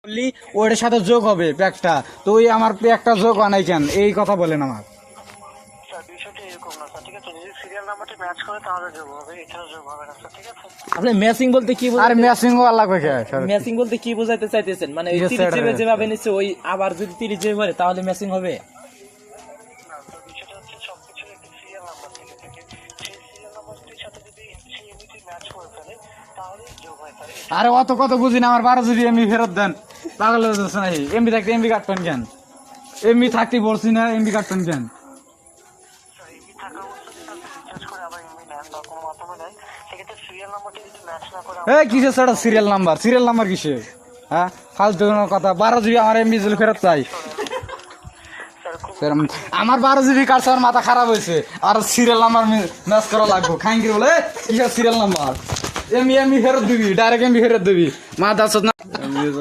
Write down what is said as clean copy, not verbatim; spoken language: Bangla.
বললি ওটার সাথে যোগ হবে প্যাকটা, তো ওই আমার প্যাকটা যোগ হয় নাই কেন, এই কথা বলেন আমার। স্যার বিষয়টা এরকম না স্যার, ঠিক আছে? যদি সিরিয়াল নাম্বারটি ম্যাচ করে তাহলে যোগ হবে, এছাড়া যোগ হবে না স্যার, ঠিক আছে? আপনি ম্যাচিং বলতে কি আর ম্যাচিং ও লাগবে কে? ম্যাচিং বলতে কি বোঝাইতে চাইতেছেন? মানে ওই Yes, 30 sir. জিবি যেভাবে নিচ্ছে ওই আবার যদি 30 জিবি ভরে তাহলে ম্যাচিং হবে? না স্যার, বিষয়টা হচ্ছে সবকিছুর একটি সিরিয়াল নাম্বার থেকে থাকে, সেই সিরিয়াল নাম্বারটির সাথে যদি সেই এমবিটি ম্যাচ করে ফেলে তাহলে যোগ হয় স্যার। আরে অত কত বুঝি না, আমার 12 জিবি এমবি ফেরত দেন। পাগল হয়ে যাচ্ছে নাকি? এমবি থাকতে এমবি কাটবেন কেন? এমবি থাকতে বলছি না, এমবি কাটবেন কেন? স্যার এমবি থাকা অবস্থায় যদি আপনি রিচার্জ করে আবার এমবি নেন বা কোনো মাধ্যমে নেন, সেক্ষেত্রে সিরিয়াল নাম্বারটি যদি ম্যাচ না করে এই কিসের সেটা সিরিয়াল নাম্বার? সিরিয়াল নাম্বার কিসে? হ্যাঁ, ফালতু কোনো কথা। 12 জিবি আমার এমবি ফেরত চাই। স্যার খুব আমার 12 জিবি কাটছে, আমার মাথা খারাপ হয়েছে। আর সিরিয়াল নাম্বার ম্যাচ করা লাগবে। খাইঙ্গি বলে কিসের সিরিয়াল নাম্বার? এমবি ফেরত দিবি, ডাইরেক্ট এমবি ফেরত দিবি। মা দাস না।